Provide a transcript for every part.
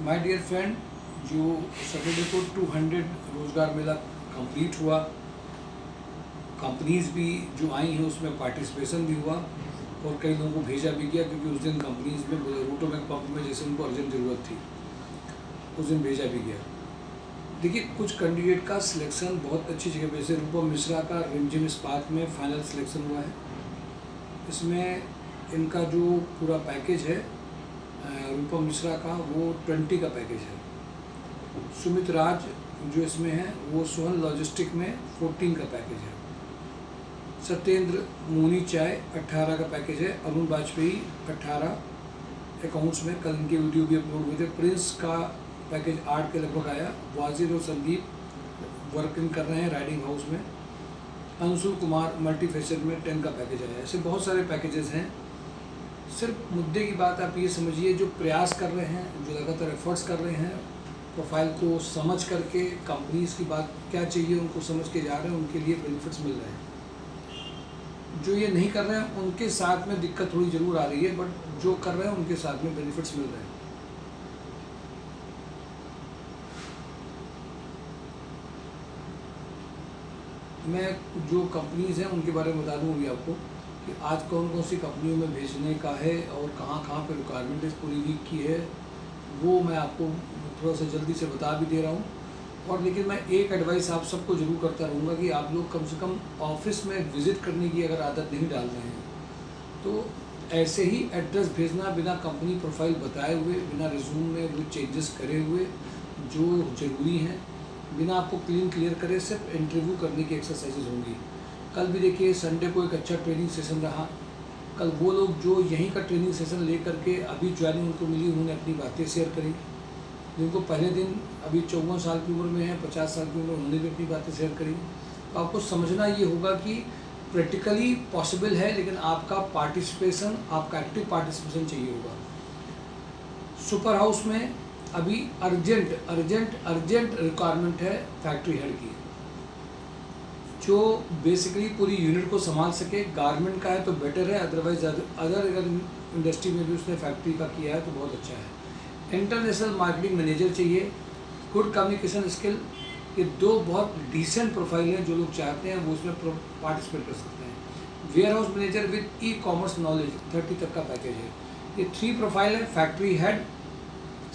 My dear friend, जो Saturday को 200 रोज़गार मेला कंप्लीट हुआ, कंपनीज भी जो आई हैं उसमें पार्टिसिपेशन भी हुआ और कई लोगों को भेजा भी गया, क्योंकि उस दिन कंपनीज में रोटोमैक पंप में जैसे उनको अर्जेंट ज़रूरत थी, उस दिन भेजा भी गया। देखिए, कुछ कैंडिडेट का सिलेक्शन बहुत अच्छी जगह पे, जैसे रूपम मिश्रा का रिमझिम इस्पात में फाइनल सिलेक्शन हुआ है। इसमें इनका जो पूरा पैकेज है रूपम मिश्रा का, वो 20 का पैकेज है। सुमित राज जो इसमें है वो सोहन लॉजिस्टिक में 14 का पैकेज है। सत्येंद्र मोनी चाय 18 का पैकेज है। अरुण वाजपेयी 18 अकाउंट्स में, कल इनके वीडियो भी अपलोड हुए थे। प्रिंस का पैकेज 8 के लगभग आया। वाजिर और संदीप वर्किंग कर रहे हैं राइडिंग हाउस में। अंशुल कुमार मल्टी फैशन में 10 का पैकेज आया। ऐसे बहुत सारे पैकेजेस हैं। सिर्फ मुद्दे की बात आप ये समझिए, जो प्रयास कर रहे हैं, जो लगातार एफर्ट्स कर रहे हैं, प्रोफाइल को समझ करके, कंपनीज की बात क्या चाहिए उनको समझ के जा रहे हैं, उनके लिए बेनिफिट्स मिल रहे हैं। जो ये नहीं कर रहे हैं उनके साथ में दिक्कत थोड़ी ज़रूर आ रही है, बट जो कर रहे हैं उनके साथ में बेनिफिट्स मिल रहे हैं। मैं जो कंपनीज़ हैं उनके बारे में बता दूँ अभी आपको कि आज कौन कौन सी कंपनियों में भेजने का है और कहाँ कहाँ पे रिक्वायरमेंट इस पूरी वीक की है, वो मैं आपको थोड़ा सा जल्दी से बता भी दे रहा हूँ। और लेकिन मैं एक एडवाइस आप सबको ज़रूर करता रहूँगा कि आप लोग कम से कम ऑफिस में विज़िट करने की अगर आदत नहीं डाल रहे हैं तो ऐसे ही एड्रेस भेजना, बिना कंपनी प्रोफाइल बताए हुए, बिना रिज्यूम में वो चेंजेस करे हुए जो ज़रूरी हैं, बिना आपको क्लियर करे, सिर्फ इंटरव्यू करने की एक्सरसाइजेज होंगी। कल भी देखिए, संडे को एक अच्छा ट्रेनिंग सेशन रहा। कल वो लोग जो यहीं का ट्रेनिंग सेशन ले करके अभी ज्वाइनिंग उनको मिली, उन्होंने अपनी बातें शेयर करी। जिनको पहले दिन अभी 54 साल की उम्र में है, 50 साल की उम्र, उन्होंने भी अपनी बातें शेयर करी। तो आपको समझना ये होगा कि प्रैक्टिकली पॉसिबल है, लेकिन आपका पार्टिसिपेशन, आपका एक्टिव पार्टिसिपेशन चाहिए होगा। सुपर हाउस में अभी अर्जेंट रिक्वायरमेंट है फैक्ट्री हेड की, जो बेसिकली पूरी यूनिट को संभाल सके। गारमेंट का है तो बेटर है, अदरवाइज अगर इंडस्ट्री में भी उसने फैक्ट्री का किया है तो बहुत अच्छा है। इंटरनेशनल मार्केटिंग मैनेजर चाहिए, गुड कम्युनिकेशन स्किल। ये दो बहुत डिसेंट प्रोफाइल हैं, जो लोग चाहते हैं वो उसमें पार्टिसिपेट कर सकते हैं। Warehouse manager with e commerce knowledge 30 तक का पैकेज है। ये 3 प्रोफाइल है। Factory head,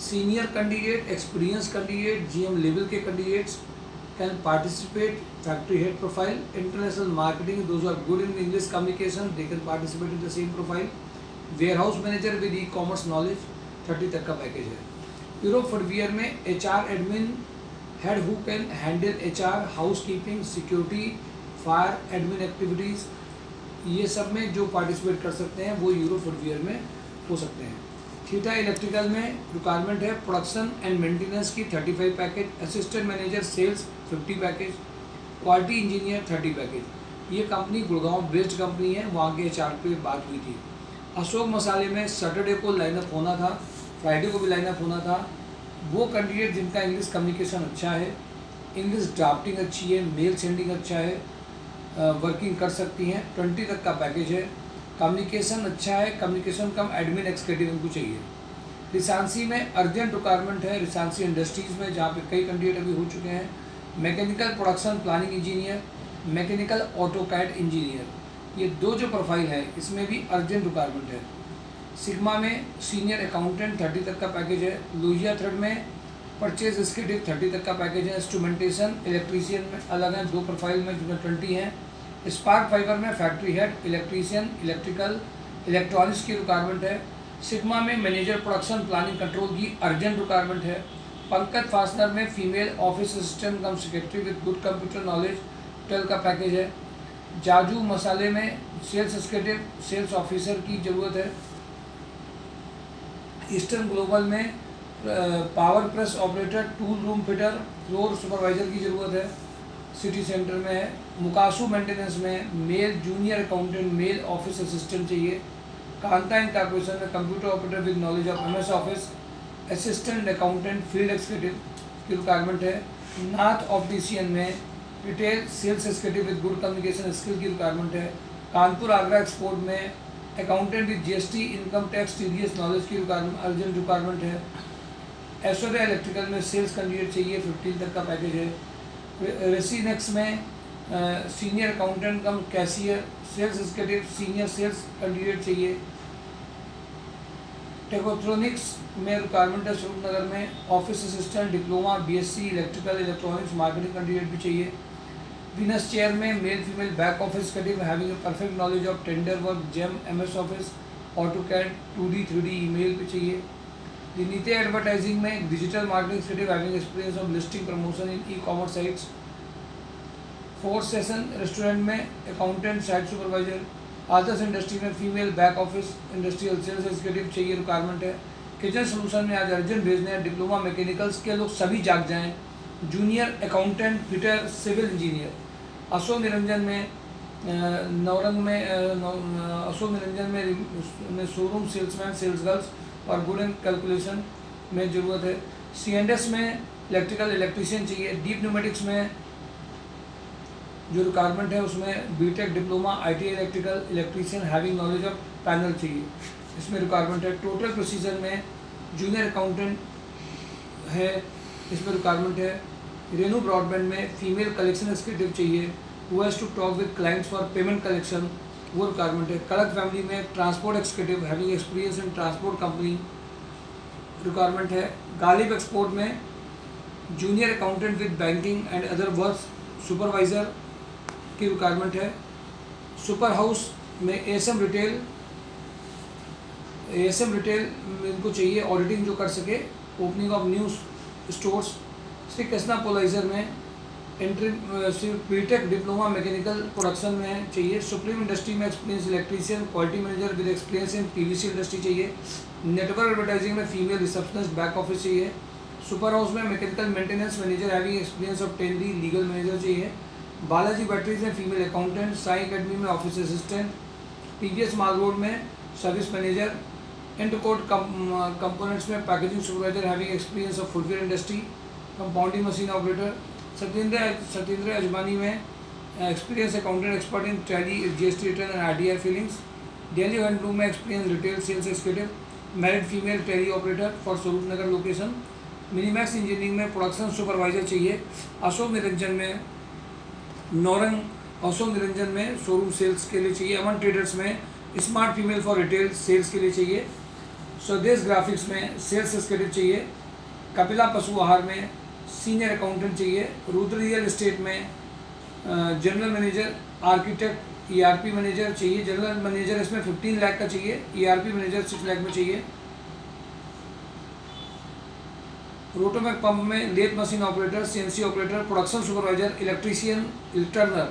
senior candidate, experience candidate, GM level के candidates can participate. Factory head profile, international marketing, those are good in English communication, they can participate in the same profile. Warehouse manager with e commerce knowledge 30 तक का package है। Europe footwear में HR admin head who can handle HR, house keeping, security, fire admin activities, ये सब में जो participate कर सकते हैं वो यूरोप फुटवियर में हो सकते हैं। थीटा इलेक्ट्रिकल में रिक्वायरमेंट है प्रोडक्शन एंड मेंटेनेंस की 35 package, assistant manager sales 50 package, quality engineer 30 package. ये कंपनी गुड़गांव बेस्ड कंपनी है, वहाँ के एचआर पे बात हुई थी। अशोक मसाले में सैटरडे को लाइनअप होना था, फ्राइडे को भी लाइनअप होना था। वो कैंडिडेट जिनका इंग्लिश कम्युनिकेशन अच्छा है, इंग्लिश ड्राफ्टिंग अच्छी है, मेल सेंडिंग अच्छा है, वर्किंग कर सकती हैं। 20 तक का पैकेज है। कम्युनिकेशन अच्छा है, कम्युनिकेशन कम एडमिन एक्सिक्यूटिव इनको चाहिए। रिसांसी में अर्जेंट रिक्वायरमेंट है, रिसांसी इंडस्ट्रीज़ में, जहाँ पे कई कैंडिडेट अभी हो चुके हैं। Mechanical production planning engineer, mechanical AutoCAD engineer, ये दो जो प्रोफाइल है इसमें भी अर्जेंट रिक्वायरमेंट है। सिग्मा में सीनियर अकाउंटेंट 30 तक का पैकेज है। लोहिया थ्रेड में परचेज एग्जीक्यूटिव 30 तक का पैकेज है। इंस्ट्रूमेंटेशन इलेक्ट्रीशियन में अलग हैं, दो प्रोफाइल में जिसमें 20 हैं। स्पार्क फाइबर में factory head, electrician, electrical, electronics की रिक्वायरमेंट है। सिग्मा में मैनेजर प्रोडक्शन प्लानिंग कंट्रोल की अर्जेंट रिक्वायरमेंट है। पंकज फास्टनर में female office assistant come secretary with good computer knowledge 12 का पैकेज है। जाजू मसाले में सेल्स एग्जीक्यूटिव, सेल्स ऑफिसर की ज़रूरत है। ईस्टर्न ग्लोबल में power press operator, tool room fitter, floor supervisor की ज़रूरत है, सिटी सेंटर में है। मुकासू मेंटेनेंस में male junior accountant, male office assistant चाहिए। कांता एंड कॉर्पोरेशन में computer operator with knowledge of MS office, assistant accountant, field executive की रिक्वायरमेंट है। नाथ ऑप्टिशियन में retail sales executive with good communication skill की रिक्वायरमेंट है। कानपुर आगरा एक्सपोर्ट में accountant with GST, income tax, TDS knowledge की requirement, urgent requirement है। Aishwarya electrical में sales candidate चाहिए, 15 तक का पैकेज है। रेसिनेक्स में senior accountant cum cashier sales executive senior sales candidate चाहिए। टेकोट्रॉनिक्स में रिक्वायरमेंट है स्वरूपनगर में, office assistant diploma BSc electrical electronics marketing candidate भी चाहिए। विनस चेयर में male female back office candidate having a perfect knowledge of tender work GeM MS office AutoCAD 2D 3D email भी चाहिए। Niti advertising में digital marketing candidate having experience of listing promotion in e commerce sites. Fourth session restaurant में accountant site supervisor. Adarsh industry में female back office industrial sales executive चाहिए requirement है। Kitchen solution में आज urgent भेजने हैं, डिप्लोमा मैकेनिकल्स के लोग सभी जाग जाएं। Junior accountant fitter civil engineer. Ashok Niranjan में नौरंग में अशोक निरंजन में शोरूम सेल्समैन सेल्स गर्ल्स और गुड एंड कैलकुलेशन में ज़रूरत है। C&S में इलेक्ट्रिकल इलेक्ट्रीशियन चाहिए। डीप न्यूमेटिक्स में जो रिक्वायरमेंट है उसमें BTech diploma ITI electrical electrician having knowledge of panel चाहिए, इसमें रिक्वायरमेंट है। टोटल प्रोसीजर में जूनियर अकाउंटेंट है, इसमें रिक्वायरमेंट है। रेनू ब्रॉडबैंड में फीमेल कलेक्शन एग्जीक्यूटिव चाहिए, who has to talk with clients for payment collection, वो रिक्वायरमेंट है। कड़क फैमिली में transport executive having experience in transport company requirement है। गालिब एक्सपोर्ट में junior accountant with banking and other work supervisor की requirement है। Super house में ASM retail इनको चाहिए, ऑडिटिंग जो कर सके, opening of new stores. Shri Krishna पोलाइजर में entry BTech diploma mechanical production में चाहिए। सुप्रीम इंडस्ट्री में experience electrician quality manager with experience in PVC industry चाहिए। नेटवर्क एडवर्टाइजिंग में फीमेल रिसेप्शनिस्ट बैक ऑफिस चाहिए। सुपर हाउस में mechanical maintenance manager having experience of 10D legal manager चाहिए। Balaji batteries में female accountant. Sai academy में office assistant. TVS mall road में service manager. Intercoat components में packaging supervisor having experience of footwear industry. Compounding machine operator. Satyendra Ajmani में experience accountant expert in Tally GST return and RDI filings. Delhi handloom में experience retail sales executive. Married female tele operator for Swaroopnagar location. Minimax engineering में production supervisor चाहिए। अशोक निरंजन में showroom sales के लिए चाहिए। Aman traders में smart female for retail sales के लिए चाहिए। स्वदेश ग्राफिक्स में सेल्स एग्जीक्यूटिव चाहिए। कपिला पशु आहार में सीनियर अकाउंटेंट चाहिए। रुद्र रियल एस्टेट में general manager architect ERP manager चाहिए। जनरल मैनेजर इसमें 15 लाख का चाहिए, ERP मैनेजर 6 लाख में चाहिए। रोटोमैक पंप में lathe machine operator CNC operator production supervisor electrician turner,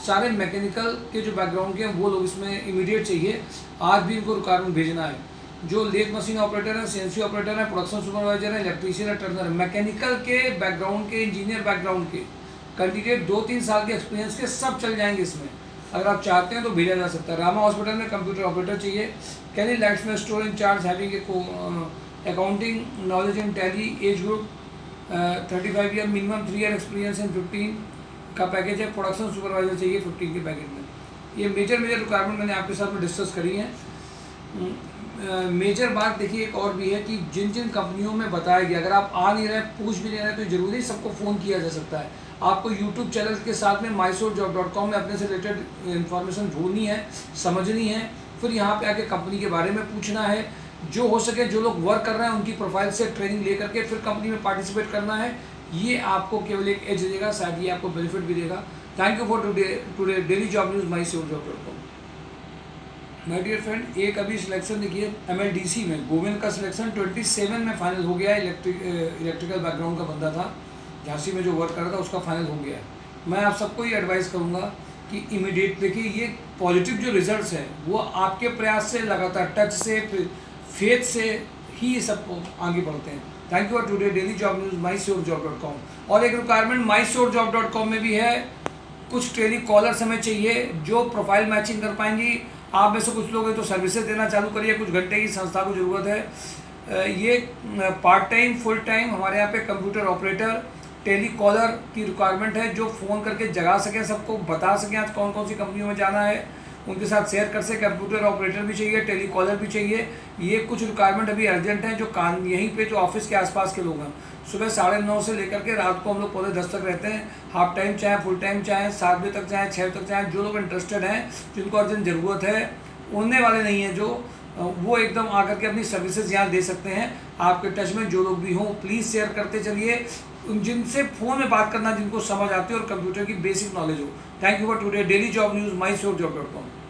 सारे मैकेनिकल के जो बैकग्राउंड के हैं वो लोग इसमें इमीडिएट चाहिए। आज भी इनको रिक्वायरमेंट भेजना है। जो लेथ मशीन ऑपरेटर है, CNC ऑपरेटर है, प्रोडक्शन सुपरवाइजर है, इलेक्ट्रीशियन है, टर्नर है, मैकेनिकल के बैकग्राउंड के, इंजीनियर बैकग्राउंड के कैंडिडेट 2-3 साल के एक्सपीरियंस के सब चल जाएंगे इसमें। अगर आप चाहते हैं तो भेजा जा सकता है। रामा हॉस्पिटल में कंप्यूटर ऑपरेटर चाहिए। कैनी लाइट्स में store incharge having accounting knowledge in tally, age group 35 year, minimum 3 year experience in 15 का पैकेज है। प्रोडक्शन सुपरवाइजर चाहिए 15 के पैकेज में। ये मेजर रिक्वायरमेंट मैंने आपके साथ में डिस्कस करी है। मेजर बात देखिए एक और भी है कि जिन जिन कंपनियों में बताया गया, अगर आप आ नहीं रहे, पूछ भी नहीं रहे, तो जरूरी सबको फ़ोन किया जा सकता है। आपको यूट्यूब चैनल के साथ में mysourcejob.com में अपने से रिलेटेड इन्फॉर्मेशन ढूंढनी है, समझनी है, फिर यहाँ पे आके कंपनी के बारे में पूछना है। जो हो सके, जो लोग वर्क कर रहे हैं उनकी प्रोफाइल से ट्रेनिंग ले करके फिर कंपनी में पार्टिसिपेट करना है। ये आपको केवल एक एज देगा, शायद ये आपको बेनिफिट भी देगा। Thank you for today daily job news mysourcejob.com। My dear friend, एक अभी सिलेक्शन देखिए MLDC में गोविंद का सिलेक्शन 27 में फाइनल हो गया। इलेक्ट्रिकल बैकग्राउंड का बंदा था, झांसी में जो वर्क कर रहा था, उसका फाइनल हो गया। मैं आप सबको ये एडवाइस करूँगा कि इमीडिएट देखिए, ये पॉजिटिव जो रिजल्ट्स हैं वो आपके प्रयास से, लगातार टच से, फेथ से ही सब आगे बढ़ते हैं। Thank you for today daily job news mysourcejob.com। और एक रिक्वायरमेंट mysourcejob.com में भी है, कुछ टेली कॉलर्स हमें चाहिए जो प्रोफाइल मैचिंग कर पाएंगी। आप में से कुछ लोग हैं तो सर्विसेज देना चालू करिए, कुछ घंटे की संस्था को ज़रूरत है। ये पार्ट टाइम, फुल टाइम हमारे यहाँ पे कंप्यूटर ऑपरेटर, टेली कॉलर की रिक्वायरमेंट है, जो फ़ोन करके जगा सकें, सबको बता सकें आज कौन कौन सी कंपनियों में जाना है। उनके साथ शेयर कर सकें। कंप्यूटर ऑपरेटर भी चाहिए, टेलीकॉलर भी चाहिए। ये कुछ रिक्वायरमेंट अभी अर्जेंट हैं जो काम यहीं पे जो ऑफिस के आसपास के लोग हैं। सुबह 9:30 से लेकर के रात को हम लोग पौने 10 तक रहते हैं। हाफ टाइम चाहे फुल टाइम चाहे 7 बजे तक चाहे 6 बजे तक चाहे, जो लोग इंटरेस्टेड हैं जिनको अर्जेंट ज़रूरत है, उड़ने वाले नहीं हैं जो, वो एकदम आकर के अपनी सर्विसेज यहाँ दे सकते हैं। आपके टच में जो लोग भी हों प्लीज़ शेयर करते चलिए, जिनसे फ़ोन में बात करना जिनको समझ आती है और कंप्यूटर की बेसिक नॉलेज हो। Thank you for today. Daily job news, mysurejobs.com।